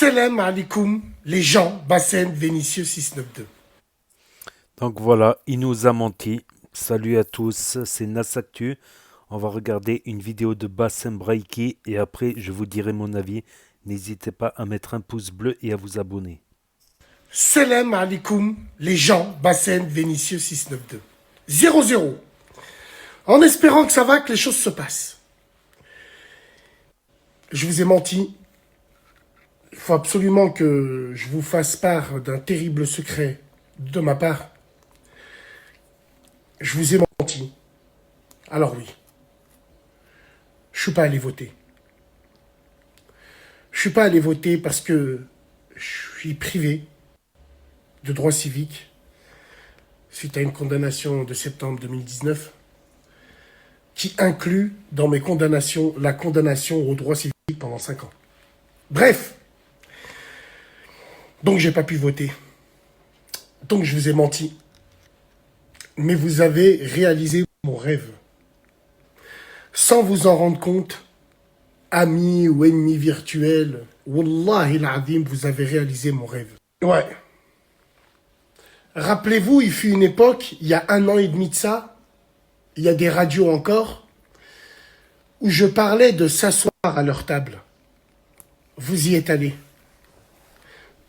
Salam alaikum, les gens, Bassem, Vénitieux 692. Donc voilà, il nous a menti. Salut à tous, c'est Nasactu. On va regarder une vidéo de Bassem Braiki et après je vous dirai mon avis. N'hésitez pas à mettre un pouce bleu et à vous abonner. Salam alaikum, les gens, Bassem, Vénitieux 692. 0-0. En espérant que ça va, que les choses se passent. Je vous ai menti. Il faut absolument que je vous fasse part d'un terrible secret de ma part. Je vous ai menti. Alors oui, je suis pas allé voter. Je suis pas allé voter parce que je suis privé de droits civiques suite à une condamnation de septembre 2019 qui inclut dans mes condamnations la condamnation aux droits civiques pendant 5 ans. Bref, donc j'ai pas pu voter. Donc je vous ai menti. Mais vous avez réalisé mon rêve. Sans vous en rendre compte, amis ou ennemis virtuels, Wallahi l'azim, vous avez réalisé mon rêve. Ouais. Rappelez-vous, il fut une époque, il y a 1 an et demi de ça, il y a des radios encore, où je parlais de s'asseoir à leur table. Vous y êtes allés.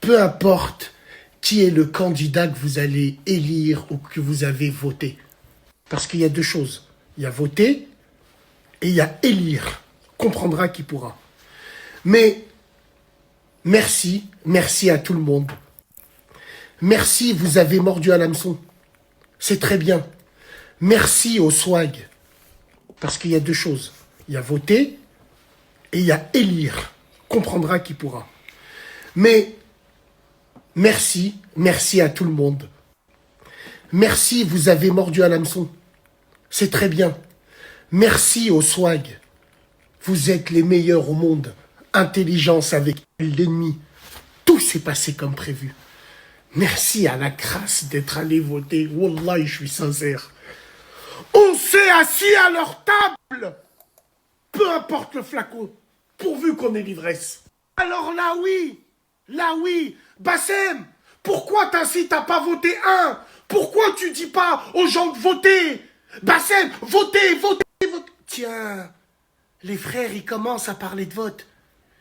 Peu importe qui est le candidat que vous allez élire ou que vous avez voté. Parce qu'il y a 2 choses. Il y a voter et il y a élire. Comprendra qui pourra. Mais merci à tout le monde. Merci, vous avez mordu à l'hameçon. C'est très bien. Merci au swag. Parce qu'il y a 2 choses. Il y a voter et il y a élire. Comprendra qui pourra. Mais merci à tout le monde. Merci, vous avez mordu à l'hameçon. C'est très bien. Merci au swag. Vous êtes les meilleurs au monde. Intelligence avec l'ennemi. Tout s'est passé comme prévu. Merci à la crasse d'être allé voter. Wallah, je suis sincère. On s'est assis à leur table. Peu importe le flacon. Pourvu qu'on ait l'ivresse. Alors là oui. Bassem, pourquoi t'incites à pas voter un? Pourquoi tu dis pas aux gens de voter? Bassem, votez. Tiens, les frères, ils commencent à parler de vote.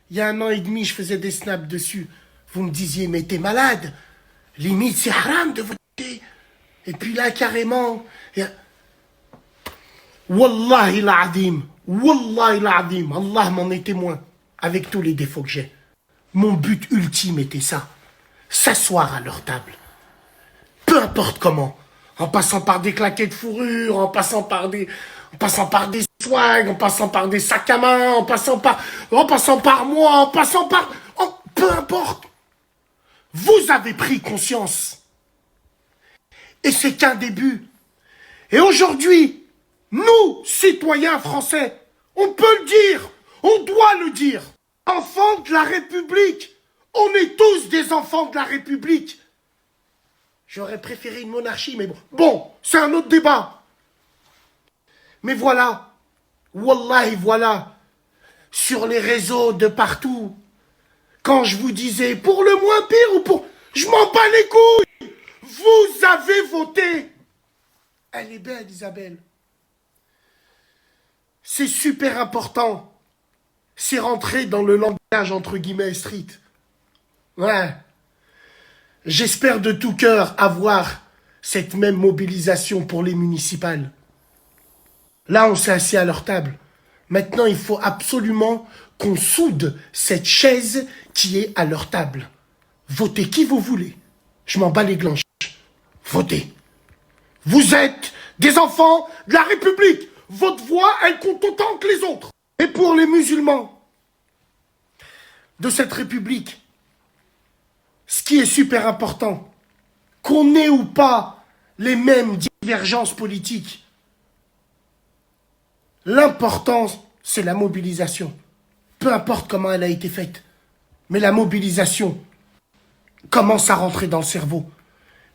Il y a 1 an et demi, je faisais des snaps dessus. Vous me disiez, mais t'es malade. Limite, c'est haram de voter. Et puis là, carrément... Wallahi l'azim, Allah m'en est témoin, avec tous les défauts que j'ai. Mon but ultime était ça, s'asseoir à leur table. Peu importe comment, en passant par des claquettes de fourrure, en passant par des swags, en passant par des sacs à main, en passant par moi, peu importe. Vous avez pris conscience. Et c'est qu'un début. Et aujourd'hui, nous, citoyens français, on peut le dire, on doit le dire. Enfants de la République, on est tous des enfants de la République. J'aurais préféré une monarchie, mais bon, c'est un autre débat. Mais voilà, wallahi, voilà, sur les réseaux de partout, quand je vous disais pour le moins pire ou pour... Je m'en bats les couilles. Vous avez voté. Elle est belle, Isabelle. C'est super important. C'est rentré dans le langage, entre guillemets, street. Ouais. J'espère de tout cœur avoir cette même mobilisation pour les municipales. Là, on s'est assis à leur table. Maintenant, il faut absolument qu'on soude cette chaise qui est à leur table. Votez qui vous voulez. Je m'en bats les glanches. Votez. Vous êtes des enfants de la République. Votre voix, elle compte autant que les autres. Et pour les musulmans de cette République, ce qui est super important, qu'on ait ou pas les mêmes divergences politiques, l'important, c'est la mobilisation. Peu importe comment elle a été faite. Mais la mobilisation commence à rentrer dans le cerveau.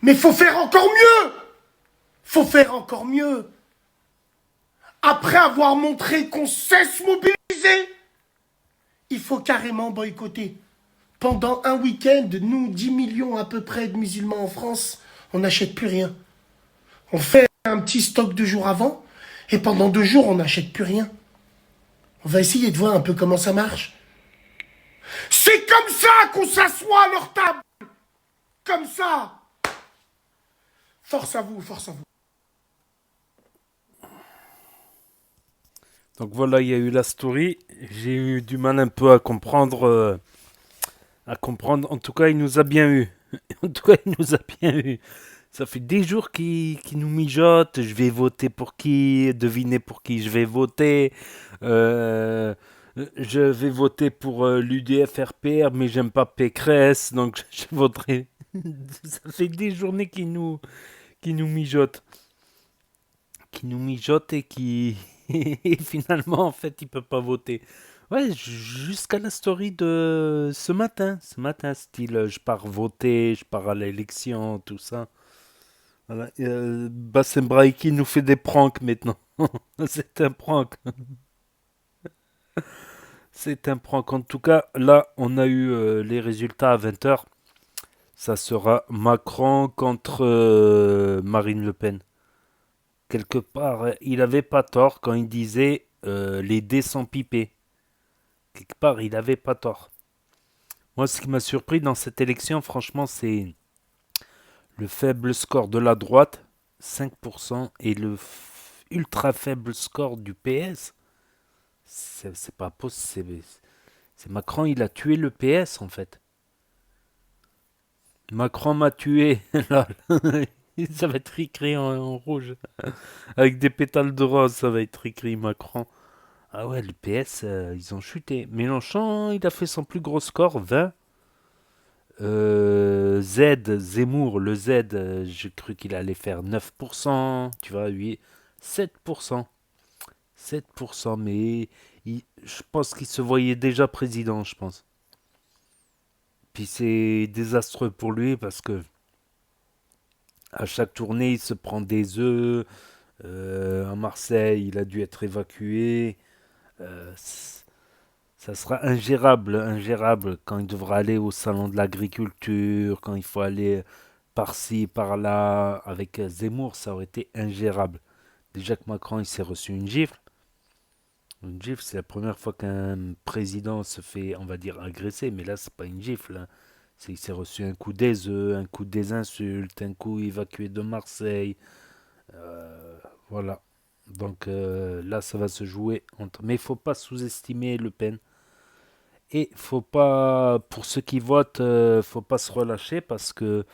Mais il faut faire encore mieux. Après avoir montré qu'on sait se mobiliser, il faut carrément boycotter. Pendant un week-end, nous, 10 millions à peu près de musulmans en France, on n'achète plus rien. On fait un petit stock 2 jours avant, et pendant 2 jours, on n'achète plus rien. On va essayer de voir un peu comment ça marche. C'est comme ça qu'on s'assoit à leur table. Comme ça. Force à vous, force à vous. Donc voilà, il y a eu la story. J'ai eu du mal un peu à comprendre. En tout cas, il nous a bien eu. En tout cas, il nous a bien eu. Ça fait des jours qu'il nous mijote. Je vais voter pour qui? Devinez pour qui je vais voter. Euh, je vais voter pour l'UDF-RPR, mais j'aime pas Pécresse, donc je voterai. Ça fait des journées qu'il nous mijote. Qui nous mijote et qui. Et finalement, en fait, il peut pas voter. Ouais, jusqu'à la story de ce matin. Ce matin, style, je pars voter, je pars à l'élection, tout ça. Voilà. Bassem Braiki nous fait des pranks maintenant. C'est un prank. C'est un prank. En tout cas, là, on a eu les résultats à 20h. Ça sera Macron contre Marine Le Pen. Quelque part, il avait pas tort quand il disait les dés sont pipés. Quelque part, il avait pas tort. Moi, ce qui m'a surpris dans cette élection, franchement, c'est le faible score de la droite, 5%, et le ultra faible score du PS. C'est pas possible. C'est Macron, il a tué le PS en fait. Macron m'a tué. Ça va être écrit en rouge. Avec des pétales de rose, ça va être écrit Macron. Ah ouais, le PS, ils ont chuté. Mélenchon, il a fait son plus gros score, 20. Zemmour, le Z, j'ai cru qu'il allait faire 9%, tu vois, 8, 7%. 7%, mais je pense qu'il se voyait déjà président, je pense. Puis c'est désastreux pour lui parce que à chaque tournée, il se prend des œufs. À Marseille, il a dû être évacué. Euh, Ça sera ingérable, ingérable quand il devra aller au salon de l'agriculture, quand il faut aller par-ci, par-là. Avec Zemmour, ça aurait été ingérable. Déjà que Macron, il s'est reçu une gifle. Une gifle, c'est la première fois qu'un président se fait, on va dire, agresser. Mais là, c'est pas une gifle, hein. Il s'est reçu un coup des œufs, un coup des insultes, un coup évacué de Marseille. Voilà. Donc là, ça va se jouer entre. Mais il faut pas sous-estimer Le Pen. Et faut pas, pour ceux qui votent, faut pas se relâcher parce que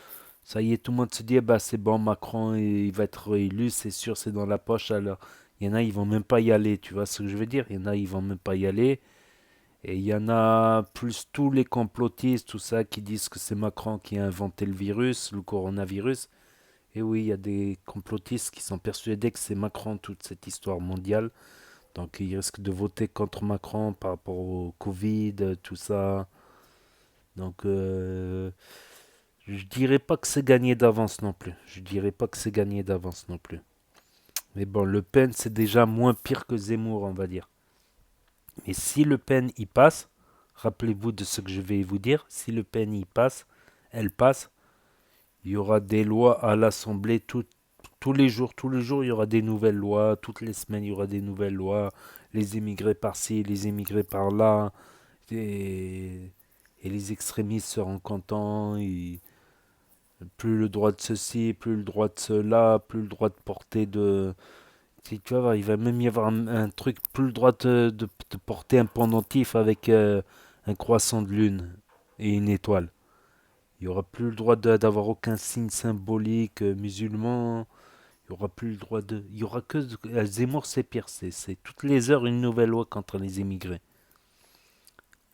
ça y est, tout le monde se dit, bah c'est bon, Macron il va être réélu, c'est sûr, c'est dans la poche. Alors, il y en a, ils vont même pas y aller, tu vois ce que je veux dire? Il y en a, ils vont même pas y aller. Et il y en a plus tous les complotistes, tout ça, qui disent que c'est Macron qui a inventé le virus, le coronavirus. Et oui, il y a des complotistes qui sont persuadés que c'est Macron, toute cette histoire mondiale. Donc ils risquent de voter contre Macron par rapport au Covid, tout ça. Donc je dirais pas que c'est gagné d'avance non plus. Je dirais pas que c'est gagné d'avance non plus. Mais bon, Le Pen c'est déjà moins pire que Zemmour, on va dire. Mais si Le Pen y passe, rappelez-vous de ce que je vais vous dire, si Le Pen y passe, elle passe, il y aura des lois à l'Assemblée tous les jours, il y aura des nouvelles lois, toutes les semaines, il y aura des nouvelles lois, les immigrés par-ci, les immigrés par-là, et, et les extrémistes seront contents, plus le droit de ceci, plus le droit de cela, plus le droit de porter de. Si tu vas voir, il va même y avoir un truc, plus le droit de porter un pendentif avec un croissant de lune et une étoile. Il n'y aura plus le droit d'avoir aucun signe symbolique musulman. Il n'y aura plus le droit de. Il y aura que. Zemmour, c'est pire. C'est toutes les heures une nouvelle loi contre les immigrés.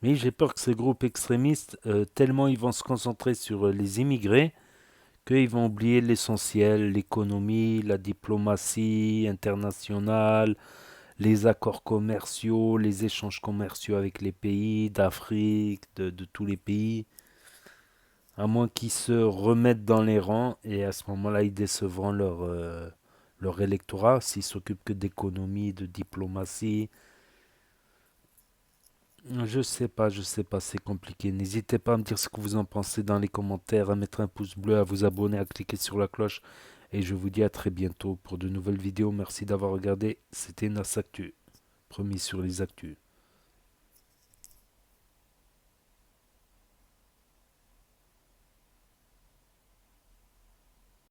Mais j'ai peur que ces groupes extrémistes, tellement ils vont se concentrer sur les immigrés, qu'ils vont oublier l'essentiel, l'économie, la diplomatie internationale, les accords commerciaux, les échanges commerciaux avec les pays d'Afrique, de tous les pays. À moins qu'ils se remettent dans les rangs et à ce moment-là, ils décevront leur électorat s'ils s'occupent que d'économie, de diplomatie. je sais pas, c'est compliqué. N'hésitez pas à me dire ce que vous en pensez dans les commentaires, à mettre un pouce bleu, à vous abonner, à cliquer sur la cloche. Et je vous dis à très bientôt pour de nouvelles vidéos. Merci d'avoir regardé. C'était Nasactu, promis sur les actus.